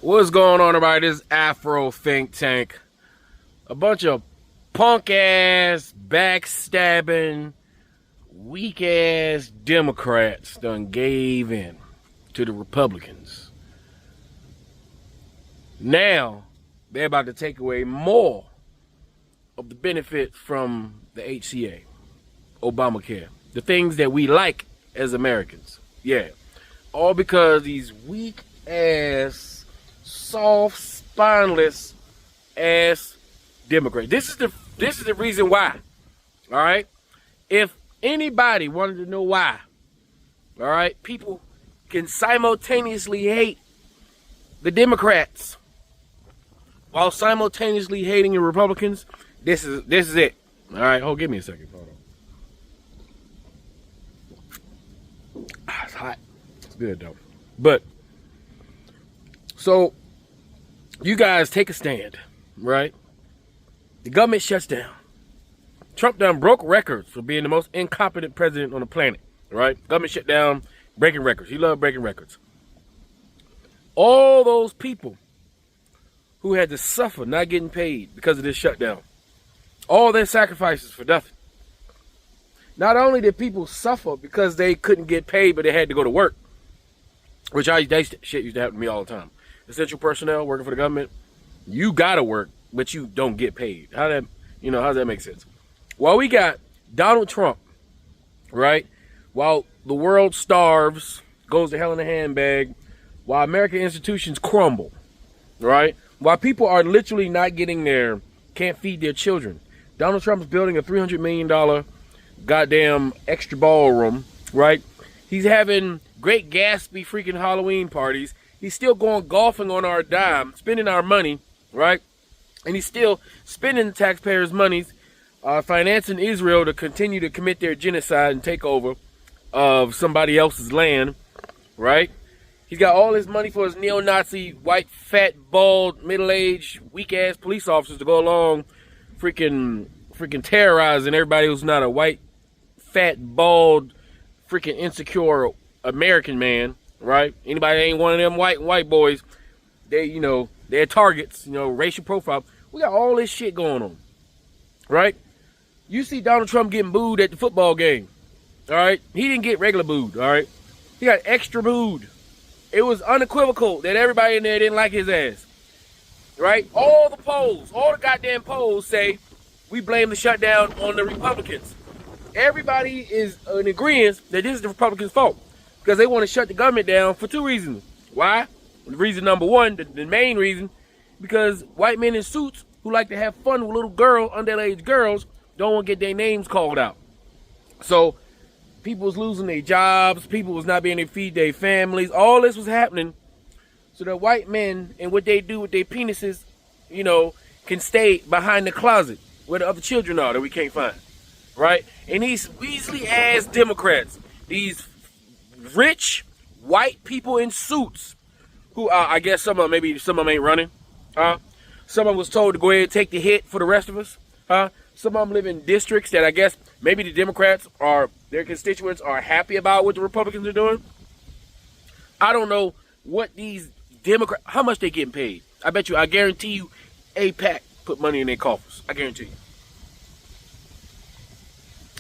What's going on, everybody? This is Afro Think Tank. A bunch of punk ass, backstabbing, weak ass Democrats done gave in to the Republicans. Now they're about to take away more of the benefits from the HCA, Obamacare, the things that we like as Americans. Yeah, all because these weak ass, soft, spineless ass Democrats. This is the reason why. All right. If anybody wanted to know why, all right, people can simultaneously hate the Democrats while simultaneously hating the Republicans. This is it. All right. Hold, give me a second. Hold on. It's hot. It's good though. But so you guys take a stand, right? The government shuts down. Trump done broke records for being the most incompetent president on the planet, right? Government shut down, breaking records. He loved breaking records. All those people who had to suffer not getting paid because of this shutdown, all their sacrifices for nothing. Not only did people suffer because they couldn't get paid, but they had to go to work, which shit used to happen to me all the time. Essential personnel working for the government, you gotta work, but you don't get paid. How does that make sense? While we got Donald Trump, right? While the world starves, goes to hell in a handbag, while American institutions crumble, right? While people are literally not getting can't feed their children. Donald Trump's building a $300 million goddamn extra ballroom, right? He's having Great Gatsby freaking Halloween parties. He's still going golfing on our dime, spending our money, right? And he's still spending the taxpayers' monies, financing Israel to continue to commit their genocide and takeover of somebody else's land, right? He's got all his money for his neo-Nazi, white, fat, bald, middle-aged, weak-ass police officers to go along freaking terrorizing everybody who's not a white, fat, bald, freaking insecure American man. Right? Anybody that ain't one of them white boys, they're targets, racial profile. We got all this shit going on. Right? You see Donald Trump getting booed at the football game. All right? He didn't get regular booed. All right? He got extra booed. It was unequivocal that everybody in there didn't like his ass. Right? All the goddamn polls say we blame the shutdown on the Republicans. Everybody is in agreement that this is the Republicans' fault. Because they want to shut the government down for two reasons. Why? Reason number one, the main reason, because white men in suits who like to have fun with little underage girls, don't want to get their names called out. So people was losing their jobs, people was not being able to feed their families. All this was happening so that white men and what they do with their penises, can stay behind the closet where the other children are that we can't find. Right? And these Weasley ass Democrats, these rich white people in suits who I guess some of them ain't running. Some of them was told to go ahead and take the hit for the rest of us. Some of them live in districts that I guess maybe the Democrats or their constituents are happy about what the Republicans are doing. I don't know what these Democrats, how much they getting paid. I guarantee you AIPAC put money in their coffers. I guarantee you.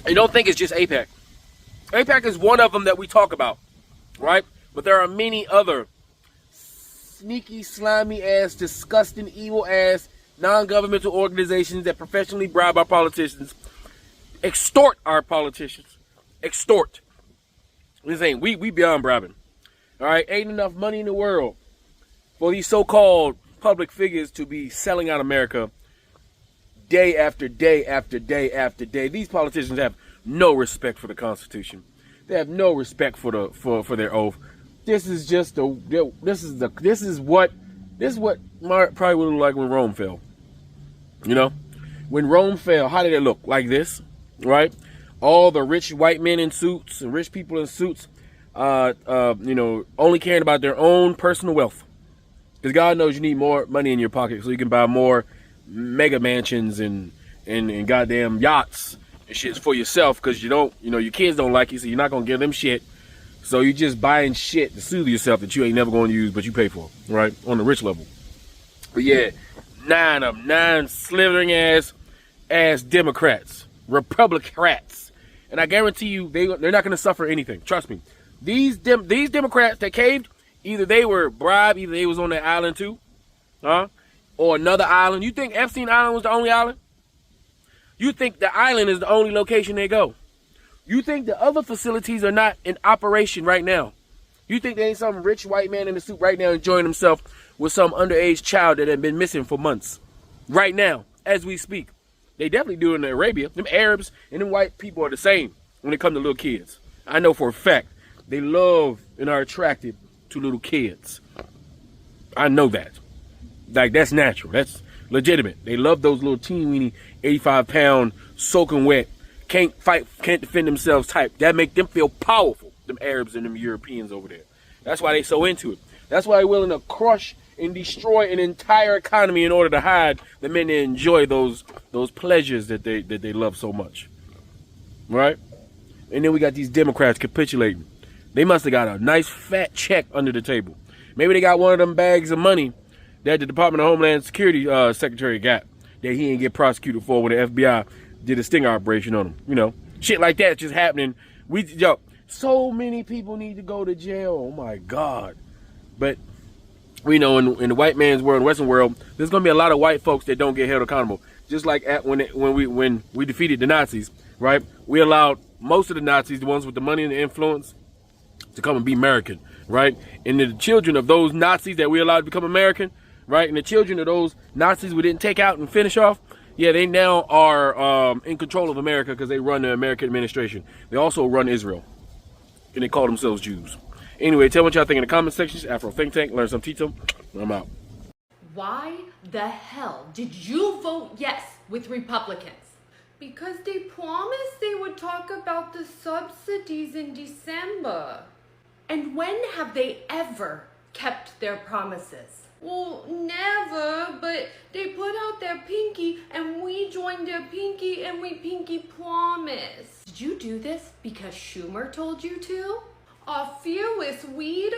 You don't think it's just AIPAC. AIPAC is one of them that we talk about, right? But there are many other sneaky, slimy ass, disgusting, evil ass, non-governmental organizations that professionally bribe our politicians, extort our politicians, extort. This ain't, we beyond bribing, all right? Ain't enough money in the world for these so-called public figures to be selling out America day after day after day after day. These politicians have no respect for the Constitution. They have no respect for their oath. This is what probably would look like when Rome fell. When Rome fell, how did it look? Like this, right? All the rich white men in suits and rich people in suits, only caring about their own personal wealth. Because God knows you need more money in your pocket so you can buy more mega mansions and goddamn yachts and shit for yourself, because your kids don't like you, so you're not gonna give them shit. So you're just buying shit to soothe yourself that you ain't never going to use, but you pay for, right? On the rich level. But yeah, nine slithering ass Democrats, Republicrats, and I guarantee you they're not going to suffer anything. Trust me. These Democrats that caved, either they were bribed, either they was on that island too, or another island. You think Epstein Island was the only island? You think the island is the only location they go? You think the other facilities are not in operation right now? You think there ain't some rich white man in the suit right now enjoying himself with some underage child that had been missing for months? Right now, as we speak. They definitely do it in Arabia. Them Arabs and them white people are the same when it comes to little kids. I know for a fact they love and are attracted to little kids. I know that. Like, that's natural. That's legitimate. They love those little teeny-weeny 85-pound soaking wet, can't fight, can't defend themselves type. That make them feel powerful, them Arabs and them Europeans over there. That's why they so into it. That's why they're willing to crush and destroy an entire economy in order to hide the men that enjoy those pleasures that they love so much. Right? And then we got these Democrats capitulating. They must have got a nice fat check under the table. Maybe they got one of them bags of money that the Department of Homeland Security Secretary got that he didn't get prosecuted for when the FBI did a sting operation on him. You know, shit like that just happening. So many people need to go to jail. Oh my God. But we know in the white man's world, Western world, there's gonna be a lot of white folks that don't get held accountable. Just like when we defeated the Nazis, right? We allowed most of the Nazis, the ones with the money and the influence, to come and be American, right? And the children of those Nazis that we allowed to become American, right? And the children of those Nazis we didn't take out and finish off, yeah, they now are in control of America because they run the American administration. They also run Israel, and they call themselves Jews. Anyway, tell me what y'all think in the comment sections. Afro Think Tank, learn some Tito. I'm out. Why the hell did you vote yes with Republicans? Because they promised they would talk about the subsidies in December. And when have they ever kept their promises? Well, never, but they put out their pinky and we joined their pinky and we pinky promised. Did you do this because Schumer told you to? Our fearless leader?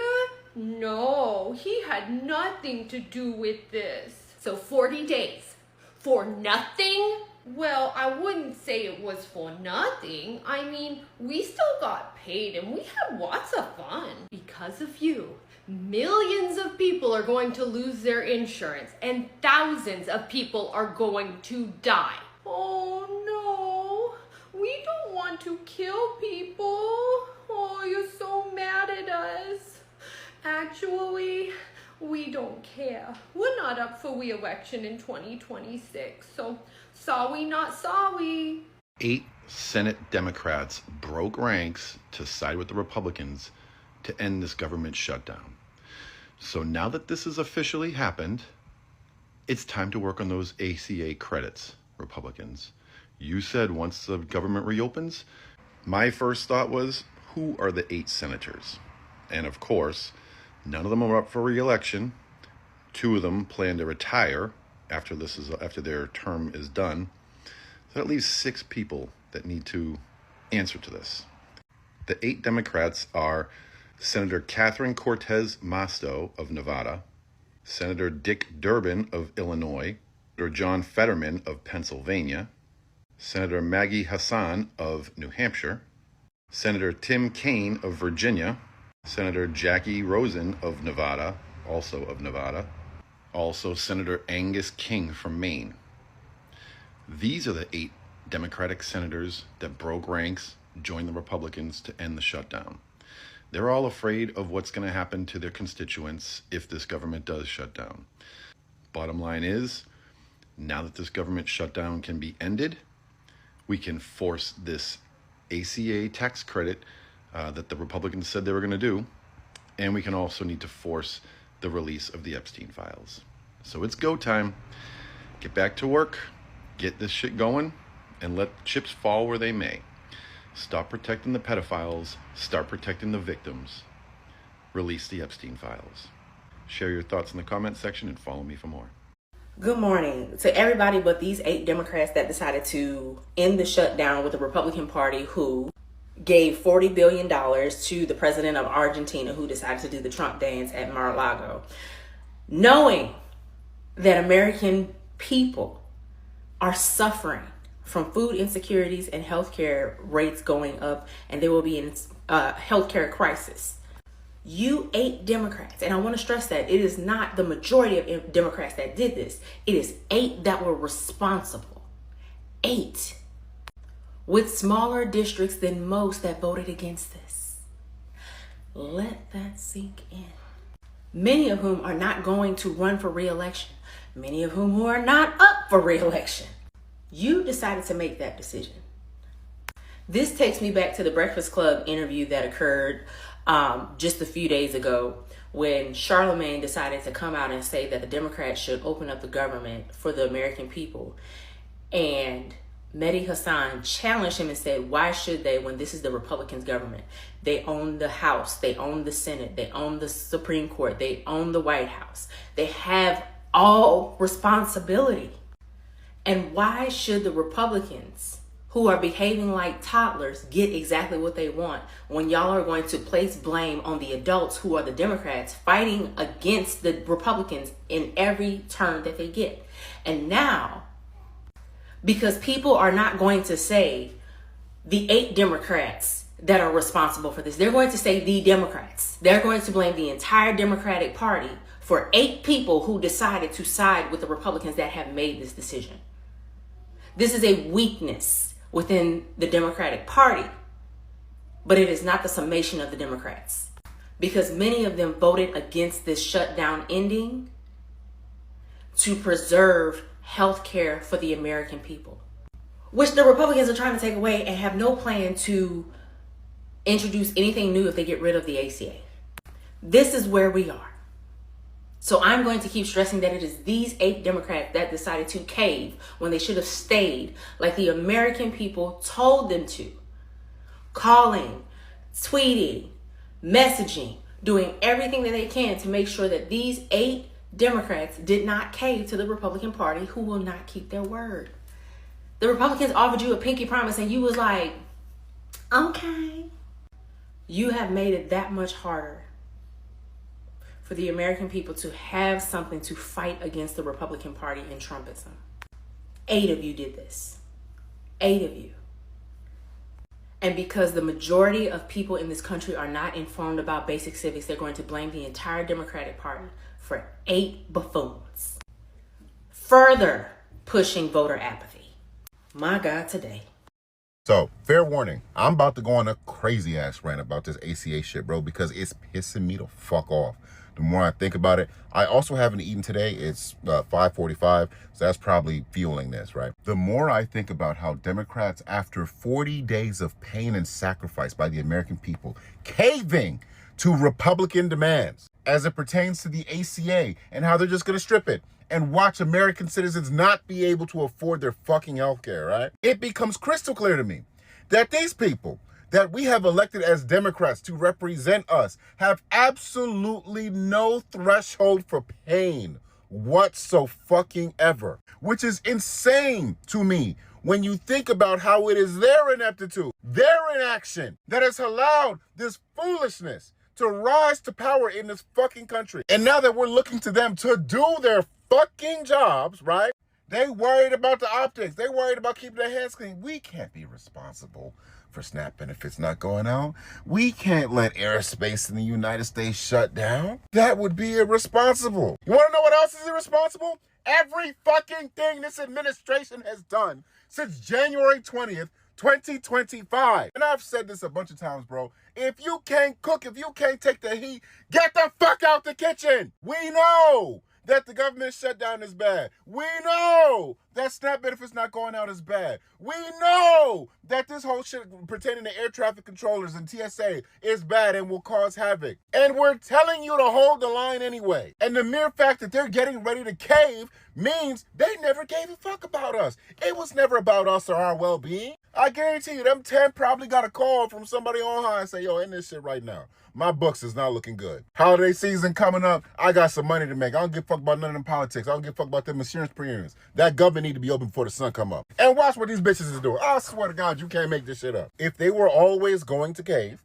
No, he had nothing to do with this. So 40 days for nothing? Well, I wouldn't say it was for nothing. I mean, we still got paid and we had lots of fun. Because of you, millions of people are going to lose their insurance and thousands of people are going to die. Oh no, we don't want to kill people. Oh, you're so mad at us. Actually, we don't care. We're not up for re-election in 2026, so sorry, not sorry. 8 Senate Democrats broke ranks to side with the Republicans to end this government shutdown. So now that this has officially happened, it's time to work on those ACA credits, Republicans. You said once the government reopens, my first thought was, who are the 8 senators? And of course, none of them are up for re-election. 2 of them plan to retire after their term is done. So that leaves 6 people that need to answer to this. The 8 Democrats are Senator Catherine Cortez Masto of Nevada, Senator Dick Durbin of Illinois, Senator John Fetterman of Pennsylvania, Senator Maggie Hassan of New Hampshire, Senator Tim Kaine of Virginia, Senator Jackie Rosen of Nevada, also of Nevada, also Senator Angus King from Maine. These are the 8 Democratic senators that broke ranks, joined the Republicans to end the shutdown. They're all afraid of what's going to happen to their constituents if this government does shut down. Bottom line is, now that this government shutdown can be ended, we can force this ACA tax credit that the Republicans said they were going to do, and we can also need to force the release of the Epstein files. So it's go time. Get back to work, get this shit going, and let chips fall where they may. Stop protecting the pedophiles, start protecting the victims. Release the Epstein files. Share your thoughts in the comment section and follow me for more. Good morning to everybody but these 8 Democrats that decided to end the shutdown with the Republican Party who gave $40 billion to the president of Argentina, who decided to do the Trump dance at Mar-a-Lago, knowing that American people are suffering from food insecurities and healthcare rates going up, and there will be a healthcare crisis. You 8 Democrats, and I want to stress that it is not the majority of Democrats that did this. It is 8 that were responsible. 8. With smaller districts than most that voted against this. Let that sink in. Many of whom are not going to run for re-election. Many of whom who are not up for re-election. You decided to make that decision. This takes me back to the Breakfast Club interview that occurred just a few days ago, when Charlemagne decided to come out and say that the Democrats should open up the government for the American people. And Mehdi Hasan challenged him and said, why should they, when this is the Republicans' government? They own the House, they own the Senate, they own the Supreme Court, they own the White House. They have all responsibility. And why should the Republicans, who are behaving like toddlers, get exactly what they want when y'all are going to place blame on the adults who are the Democrats fighting against the Republicans in every turn that they get? And now, because people are not going to say the 8 Democrats that are responsible for this, they're going to say the Democrats. They're going to blame the entire Democratic Party for 8 people who decided to side with the Republicans that have made this decision. This is a weakness within the Democratic Party, but it is not the summation of the Democrats, because many of them voted against this shutdown ending to preserve health care for the American people, which the Republicans are trying to take away and have no plan to introduce anything new if they get rid of the ACA. This is where we are. So I'm going to keep stressing that it is these 8 Democrats that decided to cave when they should have stayed like the American people told them to. Calling, tweeting, messaging, doing everything that they can to make sure that these 8 Democrats did not cave to the Republican Party, who will not keep their word. The Republicans offered you a pinky promise and you was like, okay. You have made it that much harder for the American people to have something to fight against the Republican Party and Trumpism. 8 of you did this. 8 of you. And because the majority of people in this country are not informed about basic civics, they're going to blame the entire Democratic Party for 8 buffoons. Further pushing voter apathy. My God, today. So, fair warning, I'm about to go on a crazy ass rant about this ACA shit, bro, because it's pissing me the fuck off. The more I think about it, I also haven't eaten today. It's 5:45, so that's probably fueling this, right? The more I think about how Democrats, after 40 days of pain and sacrifice by the American people, caving to Republican demands as it pertains to the ACA and how they're just going to strip it and watch American citizens not be able to afford their fucking healthcare, right? It becomes crystal clear to me that these people that we have elected as Democrats to represent us have absolutely no threshold for pain whatsoever, which is insane to me when you think about how it is their ineptitude, their inaction that has allowed this foolishness to rise to power in this fucking country. And now that we're looking to them to do their fucking jobs, right? They worried about the optics. They worried about keeping their hands clean. We can't be responsible for SNAP benefits not going out. We can't let airspace in the United States shut down. That would be irresponsible. You want to know what else is irresponsible? Every fucking thing this administration has done since January 20th, 2025. And I've said this a bunch of times, bro. If you can't cook, if you can't take the heat, get the fuck out the kitchen. We know that the government shutdown is bad. We know that SNAP benefits not going out is bad. We know that this whole shit pertaining to air traffic controllers and TSA is bad and will cause havoc. And we're telling you to hold the line anyway. And the mere fact that they're getting ready to cave means they never gave a fuck about us. It was never about us or our well-being. I guarantee you, them 10 probably got a call from somebody on high and say, yo, end this shit right now. My books is not looking good. Holiday season coming up. I got some money to make. I don't give a fuck about none of them politics. I don't give a fuck about them insurance premiums. That government need to be open before the sun come up. And watch what these bitches is doing. I swear to God, you can't make this shit up. If they were always going to cave,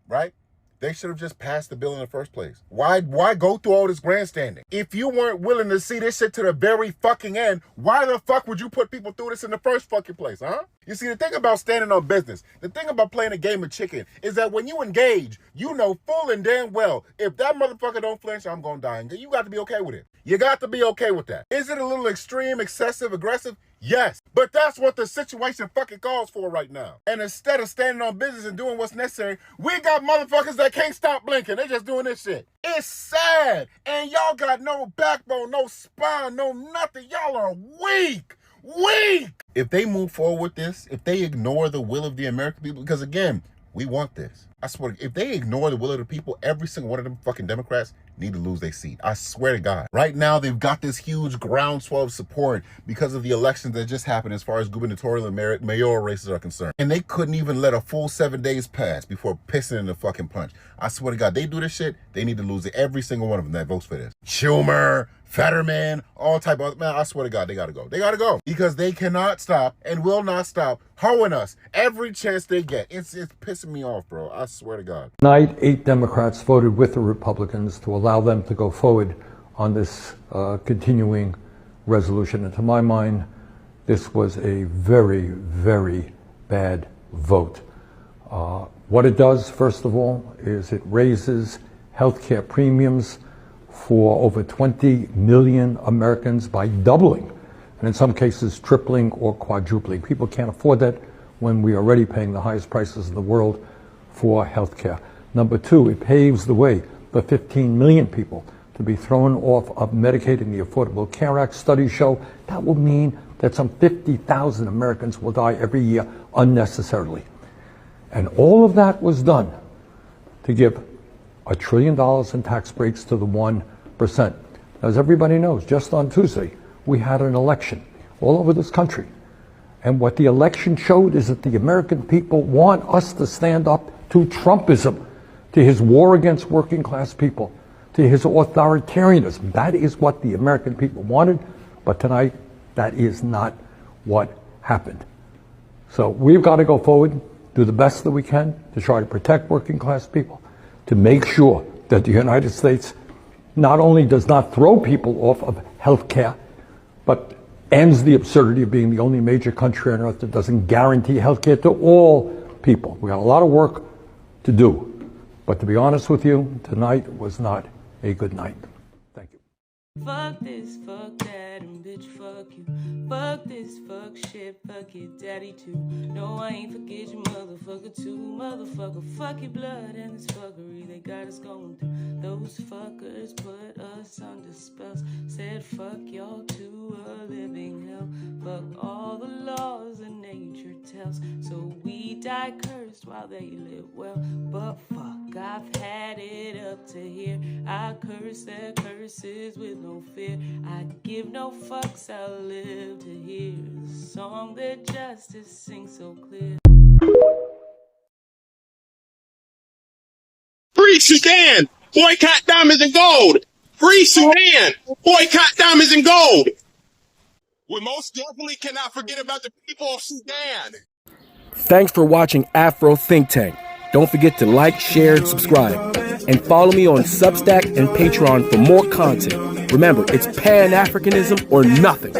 right? They should have just passed the bill in the first place. Why go through all this grandstanding? If you weren't willing to see this shit to the very fucking end, why the fuck would you put people through this in the first fucking place, huh? You see, the thing about standing on business, the thing about playing a game of chicken is that when you engage, you know full and damn well, if that motherfucker don't flinch, I'm gonna die. And you got to be okay with it. You got to be okay with that. Is it a little extreme, excessive, aggressive? Yes, but that's what the situation fucking calls for right now. And instead of standing on business and doing what's necessary, we got motherfuckers that can't stop blinking. They just doing this shit. It's sad. And y'all got no backbone, no spine, no nothing. Y'all are weak. Weak. If they move forward with this, if they ignore the will of the American people, because again, we want this. I swear, if they ignore the will of the people, every single one of them fucking Democrats need to lose their seat. I swear to God. Right now, they've got this huge groundswell of support because of the elections that just happened as far as gubernatorial and mayoral races are concerned. And they couldn't even let a full 7 days pass before pissing in the fucking punch. I swear to God, they do this shit, they need to lose it. Every single one of them that votes for this. Schumer, Fetterman, all type of, man, I swear to God, they gotta go. They gotta go. Because they cannot stop and will not stop hoeing us every chance they get. It's pissing me off, bro. I swear to God. Tonight, 8 Democrats voted with the Republicans to allow them to go forward on this continuing resolution. And to my mind, this was a very, very bad vote. What it does, first of all, is it raises healthcare premiums for over 20 million Americans by doubling, and in some cases tripling or quadrupling. People can't afford that when we are already paying the highest prices in the world for health care. Number two, it paves the way for 15 million people to be thrown off of Medicaid and the Affordable Care Act. Studies show that will mean that some 50,000 Americans will die every year unnecessarily. And all of that was done to give $1 trillion in tax breaks to the 1%. As everybody knows, just on Tuesday, we had an election all over this country. And what the election showed is that the American people want us to stand up to Trumpism, to his war against working class people, to his authoritarianism. That is what the American people wanted, but tonight, that is not what happened. So we've got to go forward, do the best that we can to try to protect working class people, to make sure that the United States not only does not throw people off of health care, but ends the absurdity of being the only major country on earth that doesn't guarantee health care to all people. We got a lot of work to do. But to be honest with you, tonight was not a good night. Thank you. Fuck this, fuck that, and bitch, fuck you. Fuck this, fuck shit, fuck your daddy too. No, I ain't forget your motherfucker too. Motherfucker, fuck your blood and this fuckery they got us going through. Those fuckers put us under spells. Said fuck y'all to a living hell. Fuck all the laws that nature tells. So we die cursed while they live well. But fuck, I've had it up to here. I curse their curses with no fear. I give no fucks, I'll live to hear the song that justice sings so clear. Free Sudan! Boycott diamonds and gold! Free Sudan! Boycott diamonds and gold! We most definitely cannot forget about the people of Sudan! Thanks for watching Afro Think Tank. Don't forget to like, share, and subscribe. And follow me on Substack and Patreon for more content. Remember, it's Pan-Africanism or nothing.